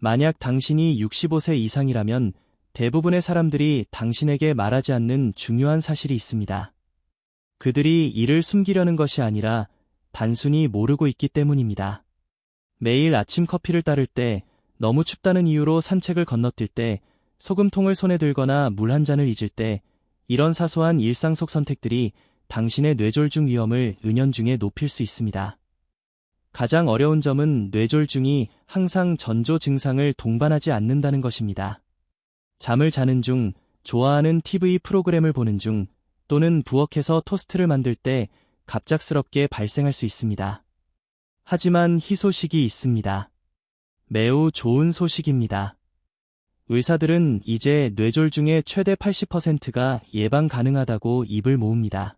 만약 당신이 65세 이상이라면 대부분의 사람들이 당신에게 말하지 않는 중요한 사실이 있습니다. 그들이 이를 숨기려는 것이 아니라 단순히 모르고 있기 때문입니다. 매일 아침 커피를 따를 때, 너무 춥다는 이유로 산책을 건너뛸 때, 소금통을 손에 들거나 물 한 잔을 잊을 때, 이런 사소한 일상 속 선택들이 당신의 뇌졸중 위험을 은연중에 높일 수 있습니다. 가장 어려운 점은 뇌졸중이 항상 전조 증상을 동반하지 않는다는 것입니다. 잠을 자는 중, 좋아하는 TV 프로그램을 보는 중, 또는 부엌에서 토스트를 만들 때 갑작스럽게 발생할 수 있습니다. 하지만 희소식이 있습니다. 매우 좋은 소식입니다. 의사들은 이제 뇌졸중의 최대 80%가 예방 가능하다고 입을 모읍니다.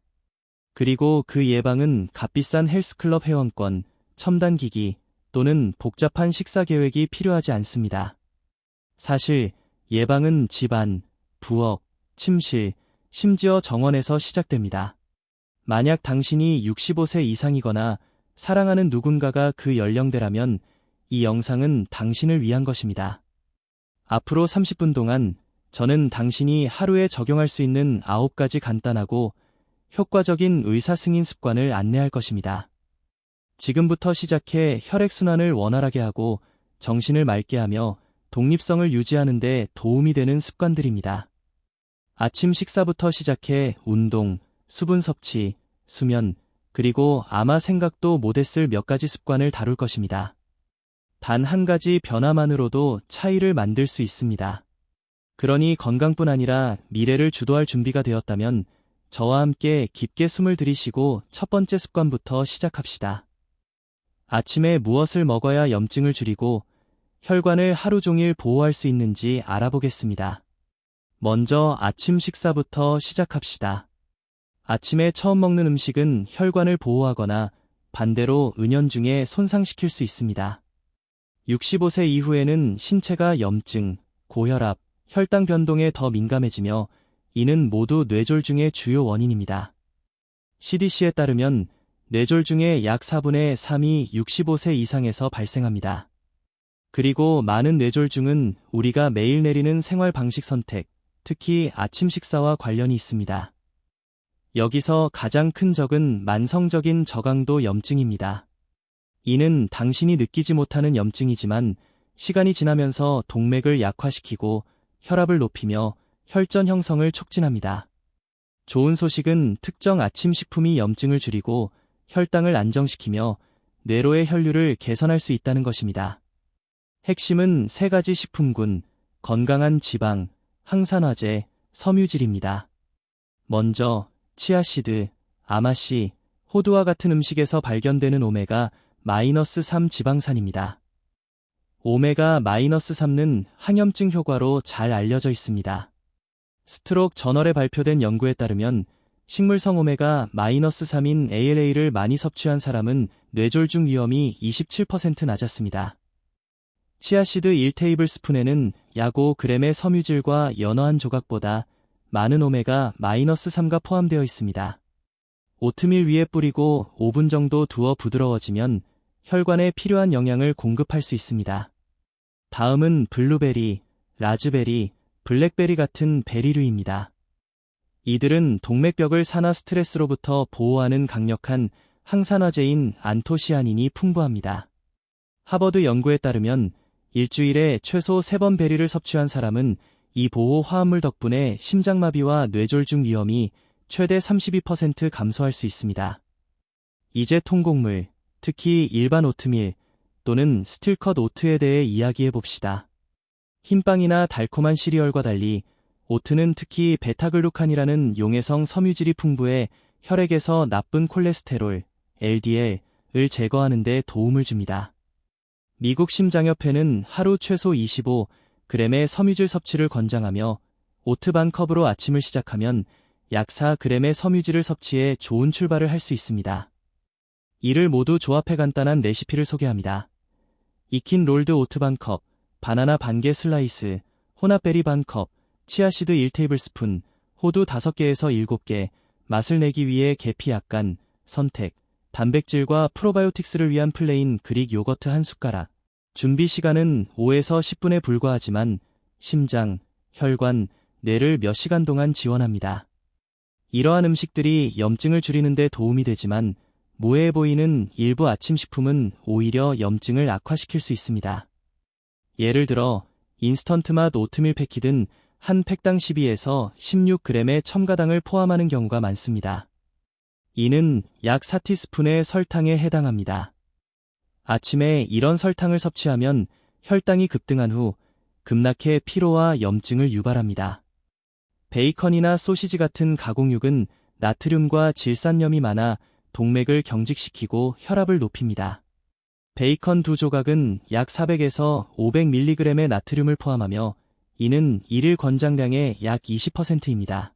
그리고 그 예방은 값비싼 헬스클럽 회원권, 첨단기기 또는 복잡한 식사 계획이 필요하지 않습니다. 사실 예방은 집안, 부엌, 침실, 심지어 정원에서 시작됩니다. 만약 당신이 65세 이상이거나 사랑하는 누군가가 그 연령대라면 이 영상은 당신을 위한 것입니다. 앞으로 30분 동안 저는 당신이 하루에 적용할 수 있는 9가지 간단하고 효과적인 의사승인 습관을 안내할 것입니다. 지금부터 시작해 혈액순환을 원활하게 하고 정신을 맑게 하며 독립성을 유지하는 데 도움이 되는 습관들입니다. 아침 식사부터 시작해 운동, 수분 섭취, 수면, 그리고 아마 생각도 못했을 몇 가지 습관을 다룰 것입니다. 단 한 가지 변화만으로도 차이를 만들 수 있습니다. 그러니 건강뿐 아니라 미래를 주도할 준비가 되었다면 저와 함께 깊게 숨을 들이쉬고 첫 번째 습관부터 시작합시다. 아침에 무엇을 먹어야 염증을 줄이고 혈관을 하루 종일 보호할 수 있는지 알아보겠습니다. 먼저 아침 식사부터 시작합시다. 아침에 처음 먹는 음식은 혈관을 보호하거나 반대로 은연중에 손상시킬 수 있습니다. 65세 이후에는 신체가 염증, 고혈압, 혈당 변동에 더 민감해지며 이는 모두 뇌졸중의 주요 원인입니다. CDC에 따르면 뇌졸중의 약 4분의 3이 65세 이상에서 발생합니다. 그리고 많은 뇌졸중은 우리가 매일 내리는 생활 방식 선택, 특히 아침 식사와 관련이 있습니다. 여기서 가장 큰 적은 만성적인 저강도 염증입니다. 이는 당신이 느끼지 못하는 염증이지만 시간이 지나면서 동맥을 약화시키고 혈압을 높이며 혈전 형성을 촉진합니다. 좋은 소식은 특정 아침 식품이 염증을 줄이고 혈당을 안정시키며 뇌로의 혈류를 개선할 수 있다는 것입니다. 핵심은 3가지 식품군, 건강한 지방, 항산화제, 섬유질입니다. 먼저 치아씨드, 아마씨, 호두와 같은 음식에서 발견되는 오메가-3 지방산입니다. 오메가-3는 항염증 효과로 잘 알려져 있습니다. 스트록 저널에 발표된 연구에 따르면 식물성 오메가-3인 ALA를 많이 섭취한 사람은 뇌졸중 위험이 27% 낮았습니다. 치아씨드 1테이블스푼에는 약 5g의 섬유질과 연어 한 조각보다 많은 오메가-3가 포함되어 있습니다. 오트밀 위에 뿌리고 5분 정도 두어 부드러워지면 혈관에 필요한 영양을 공급할 수 있습니다. 다음은 블루베리, 라즈베리, 블랙베리 같은 베리류입니다. 이들은 동맥벽을 산화 스트레스로부터 보호하는 강력한 항산화제인 안토시아닌이 풍부합니다. 하버드 연구에 따르면 일주일에 최소 3번 베리를 섭취한 사람은 이 보호 화합물 덕분에 심장마비와 뇌졸중 위험이 최대 32% 감소할 수 있습니다. 이제 통곡물, 특히 일반 오트밀 또는 스틸컷 오트에 대해 이야기해 봅시다. 흰빵이나 달콤한 시리얼과 달리 오트는 특히 베타글루칸이라는 용해성 섬유질이 풍부해 혈액에서 나쁜 콜레스테롤, LDL을 제거하는 데 도움을 줍니다. 미국 심장협회는 하루 최소 25g의 섬유질 섭취를 권장하며 오트 반 컵으로 아침을 시작하면 약 4g의 섬유질을 섭취해 좋은 출발을 할 수 있습니다. 이를 모두 조합해 간단한 레시피를 소개합니다. 익힌 롤드 오트 반 컵, 바나나 반개 슬라이스, 혼합베리 반 컵, 치아씨드 1테이블스푼, 호두 5개에서 7개, 맛을 내기 위해 계피 약간, 선택, 단백질과 프로바이오틱스를 위한 플레인 그릭 요거트 한 숟가락. 준비 시간은 5에서 10분에 불과하지만 심장, 혈관, 뇌를 몇 시간 동안 지원합니다. 이러한 음식들이 염증을 줄이는 데 도움이 되지만 무해해 보이는 일부 아침 식품은 오히려 염증을 악화시킬 수 있습니다. 예를 들어 인스턴트 맛 오트밀 패키든 한 팩당 12에서 16g의 첨가당을 포함하는 경우가 많습니다. 이는 약 4티스푼의 설탕에 해당합니다. 아침에 이런 설탕을 섭취하면 혈당이 급등한 후 급락해 피로와 염증을 유발합니다. 베이컨이나 소시지 같은 가공육은 나트륨과 질산염이 많아 동맥을 경직시키고 혈압을 높입니다. 베이컨 2조각은 약 400에서 500mg의 나트륨을 포함하며 이는 일일 권장량의 약 20%입니다.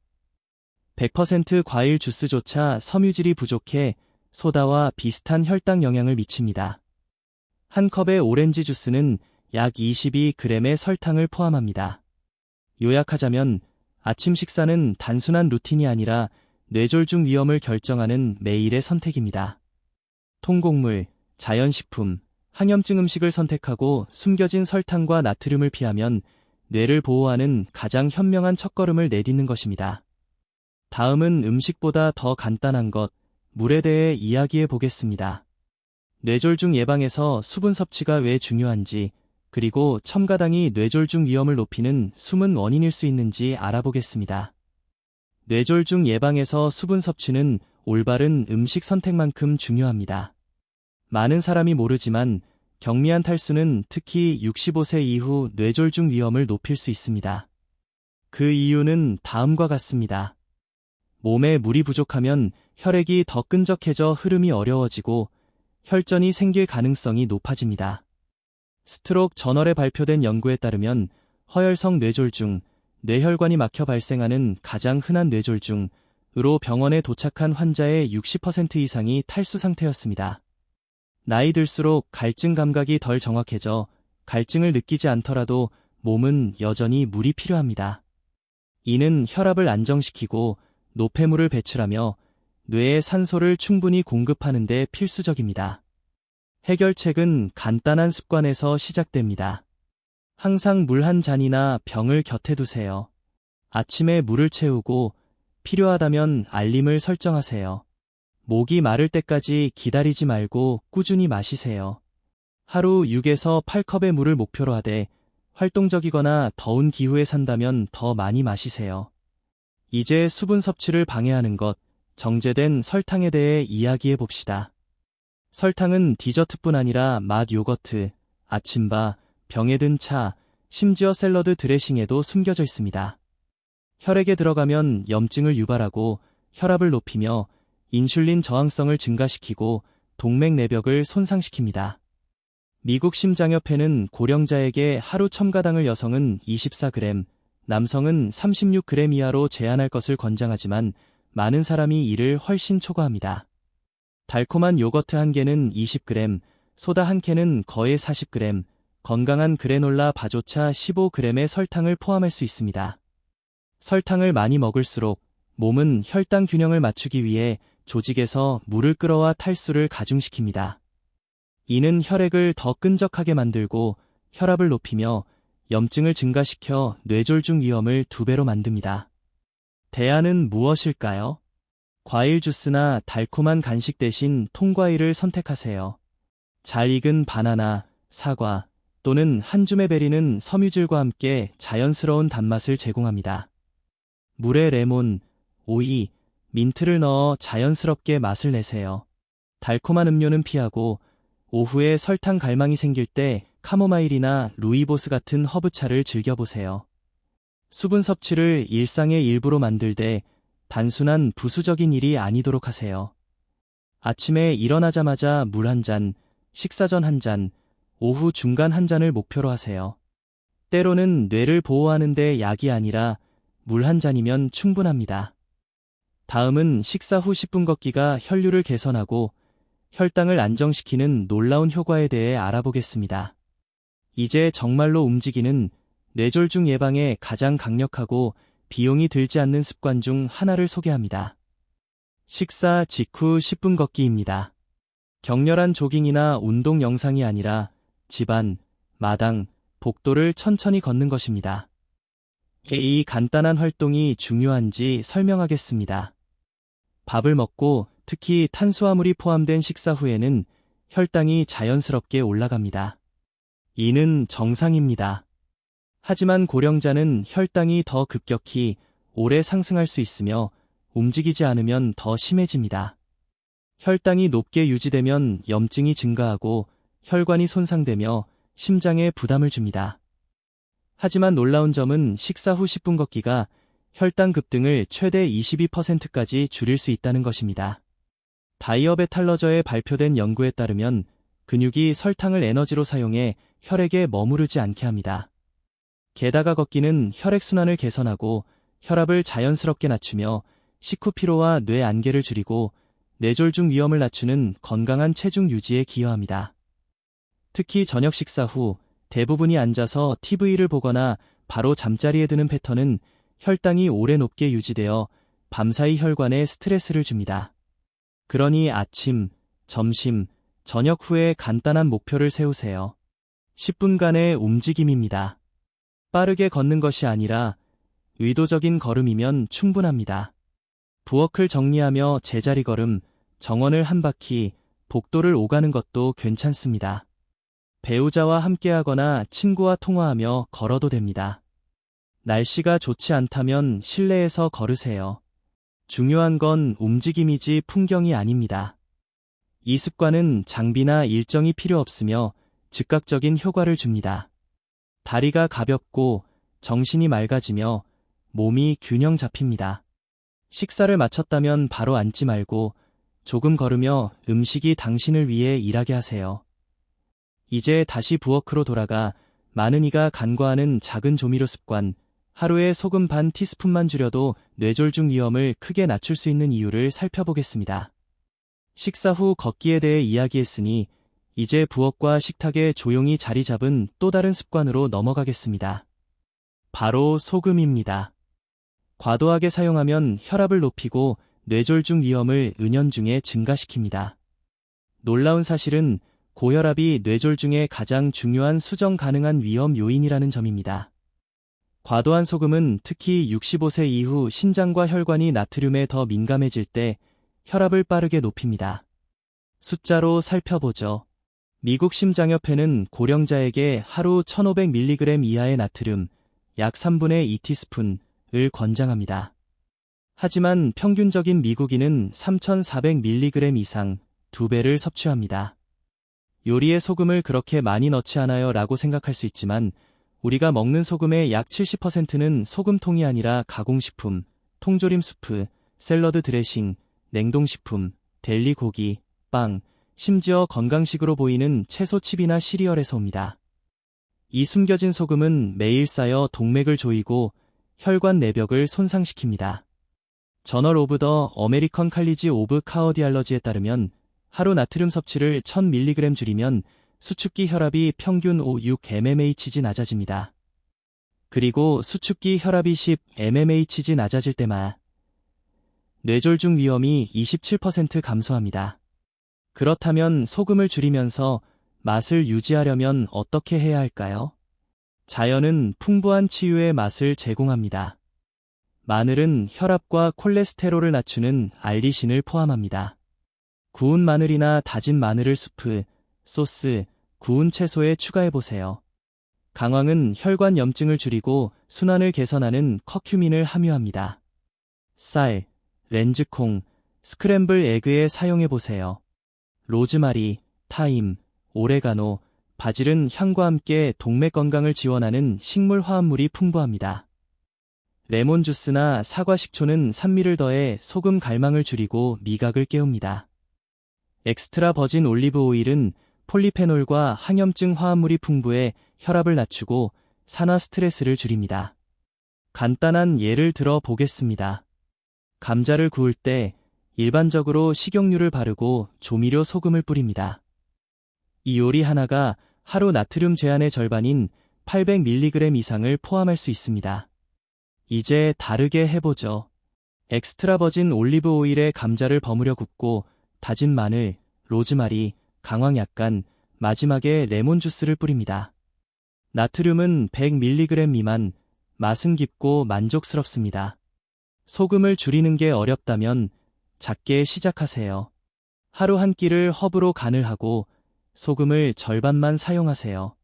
100% 과일 주스조차 섬유질이 부족해 소다와 비슷한 혈당 영향을 미칩니다. 한 컵의 오렌지 주스는 약 22g의 설탕을 포함합니다. 요약하자면 아침 식사는 단순한 루틴이 아니라 뇌졸중 위험을 결정하는 매일의 선택입니다. 통곡물, 자연식품, 항염증 음식을 선택하고 숨겨진 설탕과 나트륨을 피하면 뇌를 보호하는 가장 현명한 첫걸음을 내딛는 것입니다. 다음은 음식보다 더 간단한 것, 물에 대해 이야기해 보겠습니다. 뇌졸중 예방에서 수분 섭취가 왜 중요한지, 그리고 첨가당이 뇌졸중 위험을 높이는 숨은 원인일 수 있는지 알아보겠습니다. 뇌졸중 예방에서 수분 섭취는 올바른 음식 선택만큼 중요합니다. 많은 사람이 모르지만 경미한 탈수는 특히 65세 이후 뇌졸중 위험을 높일 수 있습니다. 그 이유는 다음과 같습니다. 몸에 물이 부족하면 혈액이 더 끈적해져 흐름이 어려워지고 혈전이 생길 가능성이 높아집니다. 스트록 저널에 발표된 연구에 따르면 허혈성 뇌졸중, 뇌혈관이 막혀 발생하는 가장 흔한 뇌졸중으로 병원에 도착한 환자의 60% 이상이 탈수 상태였습니다. 나이 들수록 갈증 감각이 덜 정확해져 갈증을 느끼지 않더라도 몸은 여전히 물이 필요합니다. 이는 혈압을 안정시키고 노폐물을 배출하며 뇌에 산소를 충분히 공급하는 데 필수적입니다. 해결책은 간단한 습관에서 시작됩니다. 항상 물 한 잔이나 병을 곁에 두세요. 아침에 물을 채우고 필요하다면 알림을 설정하세요. 목이 마를 때까지 기다리지 말고 꾸준히 마시세요. 하루 6에서 8컵의 물을 목표로 하되 활동적이거나 더운 기후에 산다면 더 많이 마시세요. 이제 수분 섭취를 방해하는 것, 정제된 설탕에 대해 이야기해 봅시다. 설탕은 디저트뿐 아니라 맛 요거트, 아침밥, 병에 든 차, 심지어 샐러드 드레싱에도 숨겨져 있습니다. 혈액에 들어가면 염증을 유발하고 혈압을 높이며 인슐린 저항성을 증가시키고 동맥 내벽을 손상시킵니다. 미국 심장협회는 고령자에게 하루 첨가당을 여성은 24g, 남성은 36g 이하로 제한할 것을 권장하지만 많은 사람이 이를 훨씬 초과합니다. 달콤한 요거트 한 개는 20g, 소다 한 캔은 거의 40g, 건강한 그래놀라 바조차 15g의 설탕을 포함할 수 있습니다. 설탕을 많이 먹을수록 몸은 혈당 균형을 맞추기 위해 조직에서 물을 끌어와 탈수를 가중시킵니다. 이는 혈액을 더 끈적하게 만들고 혈압을 높이며 염증을 증가시켜 뇌졸중 위험을 2배로 만듭니다. 대안은 무엇일까요? 과일 주스나 달콤한 간식 대신 통과일을 선택하세요. 잘 익은 바나나, 사과 또는 한 줌의 베리는 섬유질과 함께 자연스러운 단맛을 제공합니다. 물에 레몬, 오이, 민트를 넣어 자연스럽게 맛을 내세요. 달콤한 음료는 피하고 오후에 설탕 갈망이 생길 때 카모마일이나 루이보스 같은 허브차를 즐겨보세요. 수분 섭취를 일상의 일부로 만들되 단순한 부수적인 일이 아니도록 하세요. 아침에 일어나자마자 물 한 잔, 식사 전 한 잔, 오후 중간 한 잔을 목표로 하세요. 때로는 뇌를 보호하는 데 약이 아니라 물 한 잔이면 충분합니다. 다음은 식사 후 10분 걷기가 혈류를 개선하고 혈당을 안정시키는 놀라운 효과에 대해 알아보겠습니다. 이제 정말로 움직이는 뇌졸중 예방에 가장 강력하고 비용이 들지 않는 습관 중 하나를 소개합니다. 식사 직후 10분 걷기입니다. 격렬한 조깅이나 운동 영상이 아니라 집안, 마당, 복도를 천천히 걷는 것입니다. 이 간단한 활동이 중요한지 설명하겠습니다. 밥을 먹고 특히 탄수화물이 포함된 식사 후에는 혈당이 자연스럽게 올라갑니다. 이는 정상입니다. 하지만 고령자는 혈당이 더 급격히 오래 상승할 수 있으며 움직이지 않으면 더 심해집니다. 혈당이 높게 유지되면 염증이 증가하고 혈관이 손상되며 심장에 부담을 줍니다. 하지만 놀라운 점은 식사 후 10분 걷기가 혈당 급등을 최대 22%까지 줄일 수 있다는 것입니다. 다이어베탈러저에 발표된 연구에 따르면 근육이 설탕을 에너지로 사용해 혈액에 머무르지 않게 합니다. 게다가 걷기는 혈액순환을 개선하고 혈압을 자연스럽게 낮추며 식후 피로와 뇌 안개를 줄이고 뇌졸중 위험을 낮추는 건강한 체중 유지에 기여합니다. 특히 저녁 식사 후 대부분이 앉아서 TV를 보거나 바로 잠자리에 드는 패턴은 혈당이 오래 높게 유지되어 밤사이 혈관에 스트레스를 줍니다. 그러니 아침, 점심, 저녁 후에 간단한 목표를 세우세요. 10분간의 움직임입니다. 빠르게 걷는 것이 아니라 의도적인 걸음이면 충분합니다. 부엌을 정리하며 제자리 걸음, 정원을 한 바퀴, 복도를 오가는 것도 괜찮습니다. 배우자와 함께하거나 친구와 통화하며 걸어도 됩니다. 날씨가 좋지 않다면 실내에서 걸으세요. 중요한 건 움직임이지 풍경이 아닙니다. 이 습관은 장비나 일정이 필요 없으며 즉각적인 효과를 줍니다. 다리가 가볍고 정신이 맑아지며 몸이 균형 잡힙니다. 식사를 마쳤다면 바로 앉지 말고 조금 걸으며 음식이 당신을 위해 일하게 하세요. 이제 다시 부엌으로 돌아가 많은 이가 간과하는 작은 조미료 습관, 하루에 소금 반 티스푼만 줄여도 뇌졸중 위험을 크게 낮출 수 있는 이유를 살펴보겠습니다. 식사 후 걷기에 대해 이야기했으니 이제 부엌과 식탁에 조용히 자리 잡은 또 다른 습관으로 넘어가겠습니다. 바로 소금입니다. 과도하게 사용하면 혈압을 높이고 뇌졸중 위험을 은연중에 증가시킵니다. 놀라운 사실은 고혈압이 뇌졸중의 가장 중요한 수정 가능한 위험 요인이라는 점입니다. 과도한 소금은 특히 65세 이후 신장과 혈관이 나트륨에 더 민감해질 때 혈압을 빠르게 높입니다. 숫자로 살펴보죠. 미국 심장협회는 고령자에게 하루 1500mg 이하의 나트륨, 약 3분의 2티스푼을 권장합니다. 하지만 평균적인 미국인은 3400mg 이상, 2배를 섭취합니다. 요리에 소금을 그렇게 많이 넣지 않아요 라고 생각할 수 있지만 우리가 먹는 소금의 약 70%는 소금통이 아니라 가공식품, 통조림 수프, 샐러드 드레싱, 냉동식품, 델리 고기, 빵, 심지어 건강식으로 보이는 채소칩이나 시리얼에서 옵니다. 이 숨겨진 소금은 매일 쌓여 동맥을 조이고 혈관 내벽을 손상시킵니다. 저널 오브 더 어메리컨 칼리지 오브 카어디알러지에 따르면 하루 나트륨 섭취를 1000mg 줄이면 수축기 혈압이 평균 5-6mmHg 낮아집니다. 그리고 수축기 혈압이 10mmHg 낮아질 때마다 뇌졸중 위험이 27% 감소합니다. 그렇다면 소금을 줄이면서 맛을 유지하려면 어떻게 해야 할까요? 자연은 풍부한 치유의 맛을 제공합니다. 마늘은 혈압과 콜레스테롤을 낮추는 알리신을 포함합니다. 구운 마늘이나 다진 마늘을 수프, 소스, 구운 채소에 추가해보세요. 강황은 혈관 염증을 줄이고 순환을 개선하는 커큐민을 함유합니다. 쌀, 렌즈콩, 스크램블 에그에 사용해보세요. 로즈마리, 타임, 오레가노, 바질은 향과 함께 동맥 건강을 지원하는 식물 화합물이 풍부합니다. 레몬 주스나 사과 식초는 산미를 더해 소금 갈망을 줄이고 미각을 깨웁니다. 엑스트라 버진 올리브 오일은 폴리페놀과 항염증 화합물이 풍부해 혈압을 낮추고 산화 스트레스를 줄입니다. 간단한 예를 들어 보겠습니다. 감자를 구울 때 일반적으로 식용유를 바르고 조미료 소금을 뿌립니다. 이 요리 하나가 하루 나트륨 제한의 절반인 800mg 이상을 포함할 수 있습니다. 이제 다르게 해보죠. 엑스트라 버진 올리브 오일에 감자를 버무려 굽고 다진 마늘, 로즈마리, 강황 약간, 마지막에 레몬 주스를 뿌립니다. 나트륨은 100mg 미만, 맛은 깊고 만족스럽습니다. 소금을 줄이는 게 어렵다면 작게 시작하세요. 하루 한 끼를 허브로 간을 하고 소금을 절반만 사용하세요.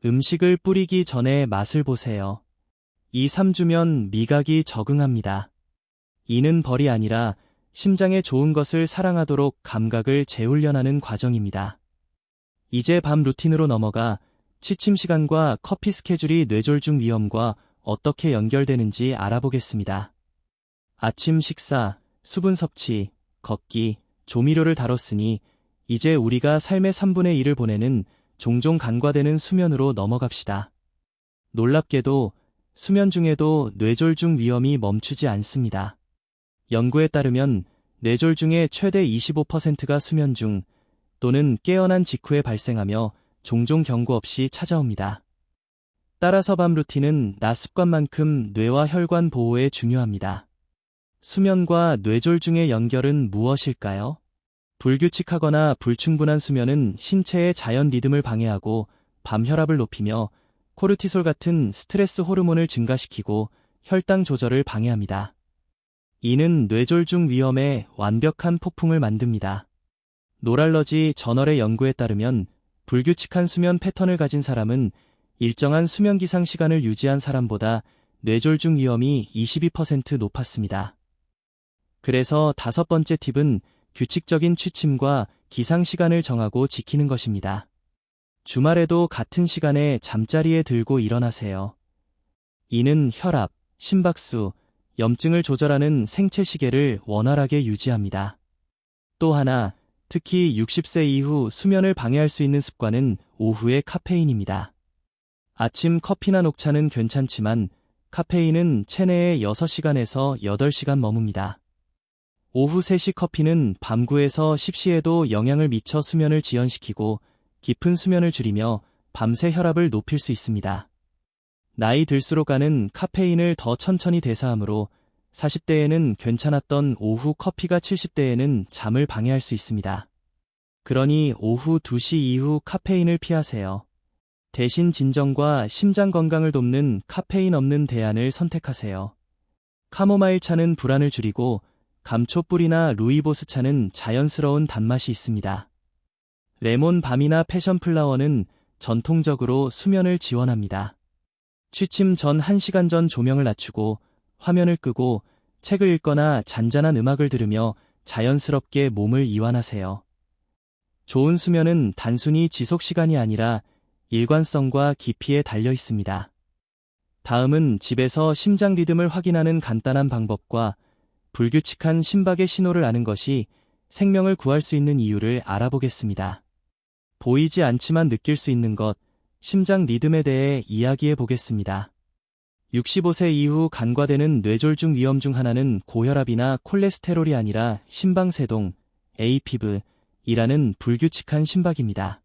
음식을 뿌리기 전에 맛을 보세요. 2, 3주면 미각이 적응합니다. 이는 벌이 아니라 심장에 좋은 것을 사랑하도록 감각을 재훈련하는 과정입니다. 이제 밤 루틴으로 넘어가 취침 시간과 커피 스케줄이 뇌졸중 위험과 어떻게 연결되는지 알아보겠습니다. 아침 식사, 수분 섭취, 걷기, 조미료를 다뤘으니 이제 우리가 삶의 3분의 1을 보내는 종종 간과되는 수면으로 넘어갑시다. 놀랍게도 수면 중에도 뇌졸중 위험이 멈추지 않습니다. 연구에 따르면 뇌졸중의 최대 25%가 수면 중 또는 깨어난 직후에 발생하며 종종 경고 없이 찾아옵니다. 따라서 밤 루틴은 낮 습관만큼 뇌와 혈관 보호에 중요합니다. 수면과 뇌졸중의 연결은 무엇일까요? 불규칙하거나 불충분한 수면은 신체의 자연 리듬을 방해하고 밤 혈압을 높이며 코르티솔 같은 스트레스 호르몬을 증가시키고 혈당 조절을 방해합니다. 이는 뇌졸중 위험에 완벽한 폭풍을 만듭니다. 노랄러지 저널의 연구에 따르면 불규칙한 수면 패턴을 가진 사람은 일정한 수면 기상 시간을 유지한 사람보다 뇌졸중 위험이 22% 높았습니다. 그래서 5번째 팁은 규칙적인 취침과 기상 시간을 정하고 지키는 것입니다. 주말에도 같은 시간에 잠자리에 들고 일어나세요. 이는 혈압, 심박수, 염증을 조절하는 생체 시계를 원활하게 유지합니다. 또 하나, 특히 60세 이후 수면을 방해할 수 있는 습관은 오후의 카페인입니다. 아침 커피나 녹차는 괜찮지만 카페인은 체내에 6시간에서 8시간 머뭅니다. 오후 3시 커피는 밤 9에서 10시에도 영향을 미쳐 수면을 지연시키고 깊은 수면을 줄이며 밤새 혈압을 높일 수 있습니다. 나이 들수록 가는 카페인을 더 천천히 대사하므로 40대에는 괜찮았던 오후 커피가 70대에는 잠을 방해할 수 있습니다. 그러니 오후 2시 이후 카페인을 피하세요. 대신 진정과 심장 건강을 돕는 카페인 없는 대안을 선택하세요. 카모마일 차는 불안을 줄이고 감초뿌리나 루이보스 차는 자연스러운 단맛이 있습니다. 레몬 밤이나 패션 플라워는 전통적으로 수면을 지원합니다. 취침 전 1시간 전 조명을 낮추고 화면을 끄고 책을 읽거나 잔잔한 음악을 들으며 자연스럽게 몸을 이완하세요. 좋은 수면은 단순히 지속 시간이 아니라 일관성과 깊이에 달려 있습니다. 다음은 집에서 심장 리듬을 확인하는 간단한 방법과 불규칙한 심박의 신호를 아는 것이 생명을 구할 수 있는 이유를 알아보겠습니다. 보이지 않지만 느낄 수 있는 것, 심장 리듬에 대해 이야기해 보겠습니다. 65세 이후 간과되는 뇌졸중 위험 중 하나는 고혈압이나 콜레스테롤이 아니라 심방세동, AFib이라는 불규칙한 심박입니다.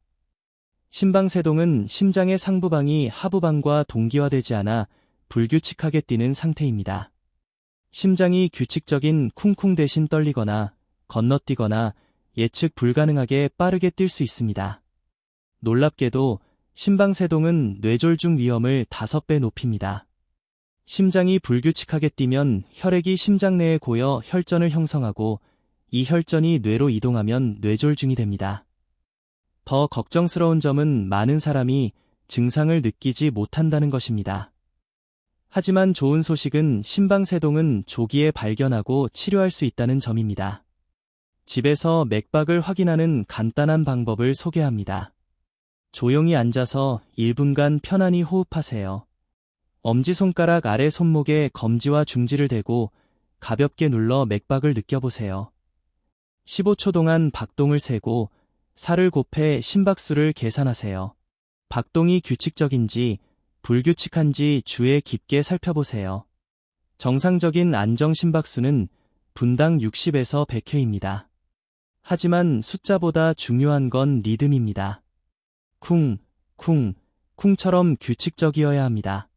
심방세동은 심장의 상부방이 하부방과 동기화되지 않아 불규칙하게 뛰는 상태입니다. 심장이 규칙적인 쿵쿵 대신 떨리거나 건너뛰거나 예측 불가능하게 빠르게 뛸 수 있습니다. 놀랍게도 심방세동은 뇌졸중 위험을 5배 높입니다. 심장이 불규칙하게 뛰면 혈액이 심장 내에 고여 혈전을 형성하고 이 혈전이 뇌로 이동하면 뇌졸중이 됩니다. 더 걱정스러운 점은 많은 사람이 증상을 느끼지 못한다는 것입니다. 하지만 좋은 소식은 심방세동은 조기에 발견하고 치료할 수 있다는 점입니다. 집에서 맥박을 확인하는 간단한 방법을 소개합니다. 조용히 앉아서 1분간 편안히 호흡하세요. 엄지손가락 아래 손목에 검지와 중지를 대고 가볍게 눌러 맥박을 느껴보세요. 15초 동안 박동을 세고 살을 곱해 심박수를 계산하세요. 박동이 규칙적인지 불규칙한지 주에 깊게 살펴보세요. 정상적인 안정 심박수는 분당 60에서 100회입니다. 하지만 숫자보다 중요한 건 리듬입니다. 쿵, 쿵, 쿵처럼 규칙적이어야 합니다.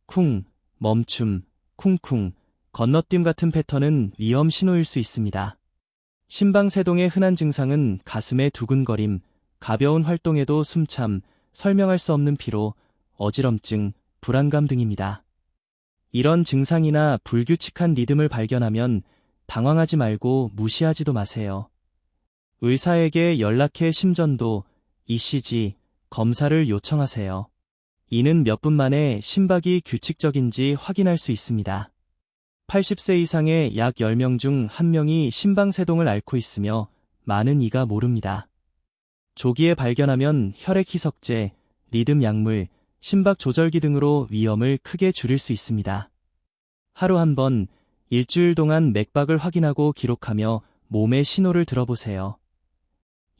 쿵, 멈춤, 쿵쿵, 건너뛰임 같은 패턴은 위험 신호일 수 있습니다. 심방세동의 흔한 증상은 가슴의 두근거림, 가벼운 활동에도 숨참, 설명할 수 없는 피로, 어지럼증, 불안감 등입니다. 이런 증상이나 불규칙한 리듬을 발견하면 당황하지 말고 무시하지도 마세요. 의사에게 연락해 심전도, ECG, 검사를 요청하세요. 이는 몇 분 만에 심박이 규칙적인지 확인할 수 있습니다. 80세 이상의 약 10명 중 1명이 심방세동을 앓고 있으며 많은 이가 모릅니다. 조기에 발견하면 혈액 희석제, 리듬 약물, 심박 조절기 등으로 위험을 크게 줄일 수 있습니다. 하루 한 번, 일주일 동안 맥박을 확인하고 기록하며 몸의 신호를 들어보세요.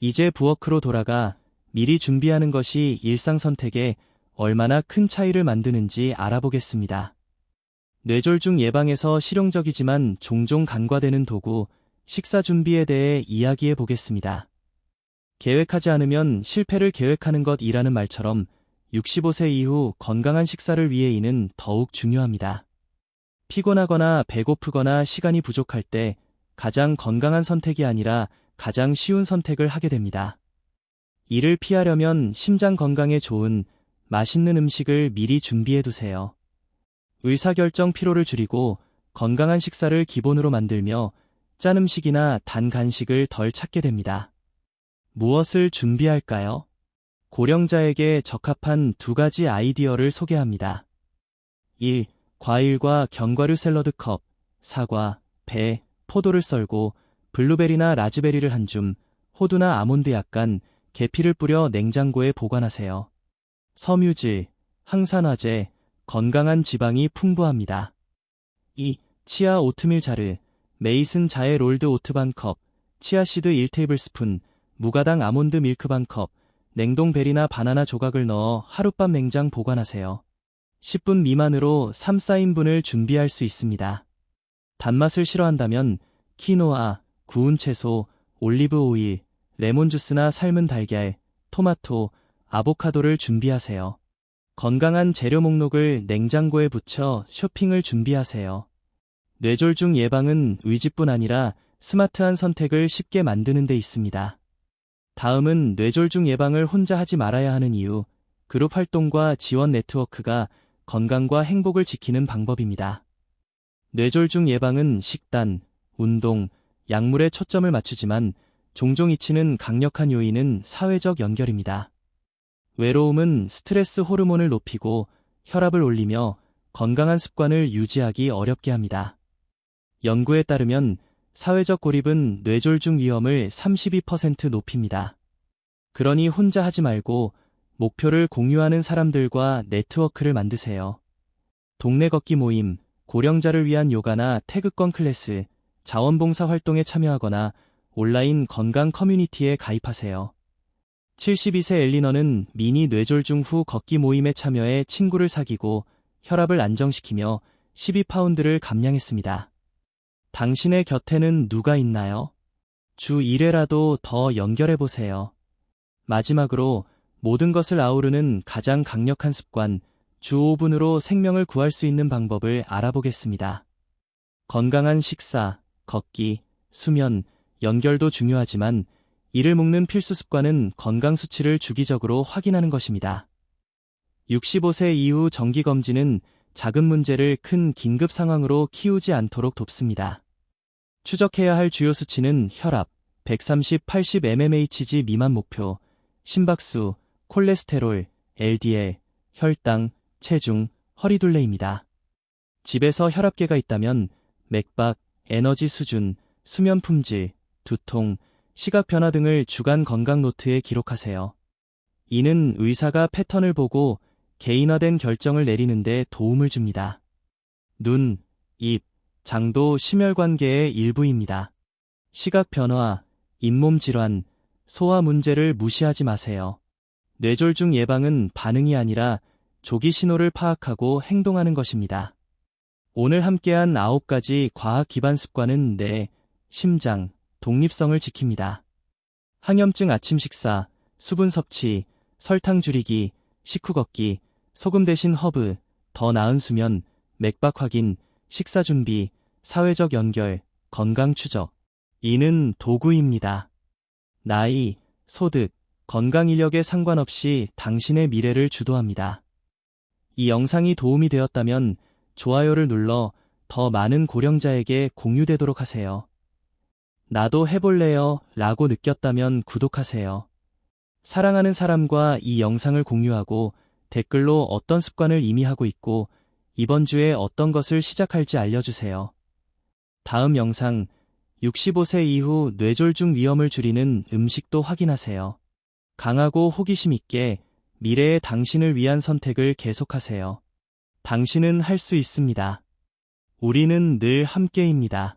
이제 부워크로 돌아가 미리 준비하는 것이 일상 선택에 얼마나 큰 차이를 만드는지 알아보겠습니다. 뇌졸중 예방에서 실용적이지만 종종 간과되는 도구, 식사 준비에 대해 이야기해 보겠습니다. 계획하지 않으면 실패를 계획하는 것이라는 말처럼 65세 이후 건강한 식사를 위해 이는 더욱 중요합니다. 피곤하거나 배고프거나 시간이 부족할 때 가장 건강한 선택이 아니라 가장 쉬운 선택을 하게 됩니다. 이를 피하려면 심장 건강에 좋은 맛있는 음식을 미리 준비해 두세요. 의사결정 피로를 줄이고 건강한 식사를 기본으로 만들며 짠 음식이나 단 간식을 덜 찾게 됩니다. 무엇을 준비할까요? 고령자에게 적합한 2가지 아이디어를 소개합니다. 1. 과일과 견과류 샐러드 컵, 사과, 배, 포도를 썰고 블루베리나 라즈베리를 한 줌, 호두나 아몬드 약간, 계피를 뿌려 냉장고에 보관하세요. 섬유질, 항산화제, 건강한 지방이 풍부합니다. 2. 치아 오트밀 자르, 메이슨 자의 롤드 오트 반컵, 치아씨드 1테이블스푼, 무가당 아몬드 밀크 반컵, 냉동 베리나 바나나 조각을 넣어 하룻밤 냉장 보관하세요. 10분 미만으로 3, 4인분을 준비할 수 있습니다. 단맛을 싫어한다면 키노아, 구운 채소, 올리브 오일, 레몬 주스나 삶은 달걀, 토마토, 아보카도를 준비하세요. 건강한 재료 목록을 냉장고에 붙여 쇼핑을 준비하세요. 뇌졸중 예방은 의지뿐 아니라 스마트한 선택을 쉽게 만드는 데 있습니다. 다음은 뇌졸중 예방을 혼자 하지 말아야 하는 이유, 그룹 활동과 지원 네트워크가 건강과 행복을 지키는 방법입니다. 뇌졸중 예방은 식단, 운동, 약물에 초점을 맞추지만 종종 잊히는 강력한 요인은 사회적 연결입니다. 외로움은 스트레스 호르몬을 높이고 혈압을 올리며 건강한 습관을 유지하기 어렵게 합니다. 연구에 따르면 사회적 고립은 뇌졸중 위험을 32% 높입니다. 그러니 혼자 하지 말고 목표를 공유하는 사람들과 네트워크를 만드세요. 동네 걷기 모임, 고령자를 위한 요가나 태극권 클래스, 자원봉사 활동에 참여하거나 온라인 건강 커뮤니티에 가입하세요. 72세 엘리너는 미니 뇌졸중 후 걷기 모임에 참여해 친구를 사귀고 혈압을 안정시키며 12파운드를 감량했습니다. 당신의 곁에는 누가 있나요? 주 1회라도 더 연결해보세요. 마지막으로 모든 것을 아우르는 가장 강력한 습관, 주 5분으로 생명을 구할 수 있는 방법을 알아보겠습니다. 건강한 식사, 걷기, 수면, 연결도 중요하지만 이를 묶는 필수 습관은 건강 수치를 주기적으로 확인하는 것입니다. 65세 이후 정기검진은 작은 문제를 큰 긴급 상황으로 키우지 않도록 돕습니다. 추적해야 할 주요 수치는 혈압, 130/80 mmHg 미만 목표, 심박수, 콜레스테롤, LDL, 혈당, 체중, 허리둘레입니다. 집에서 혈압계가 있다면 맥박, 에너지 수준, 수면 품질, 두통, 시각 변화 등을 주간 건강 노트에 기록하세요. 이는 의사가 패턴을 보고 개인화된 결정을 내리는 데 도움을 줍니다. 눈, 입, 장도 심혈관계의 일부입니다. 시각 변화, 잇몸 질환, 소화 문제를 무시하지 마세요. 뇌졸중 예방은 반응이 아니라 조기 신호를 파악하고 행동하는 것입니다. 오늘 함께한 9가지 과학 기반 습관은 뇌, 심장, 독립성을 지킵니다. 항염증 아침 식사, 수분 섭취, 설탕 줄이기, 식후 걷기, 소금 대신 허브, 더 나은 수면, 맥박 확인, 식사 준비, 사회적 연결, 건강 추적. 이는 도구입니다. 나이, 소득, 건강 이력에 상관없이 당신의 미래를 주도합니다. 이 영상이 도움이 되었다면 좋아요를 눌러 더 많은 고령자에게 공유되도록 하세요. 나도 해볼래요 라고 느꼈다면 구독하세요. 사랑하는 사람과 이 영상을 공유하고 댓글로 어떤 습관을 이미 하고 있고 이번 주에 어떤 것을 시작할지 알려주세요. 다음 영상 65세 이후 뇌졸중 위험을 줄이는 음식도 확인하세요. 강하고 호기심 있게 미래의 당신을 위한 선택을 계속하세요. 당신은 할 수 있습니다. 우리는 늘 함께입니다.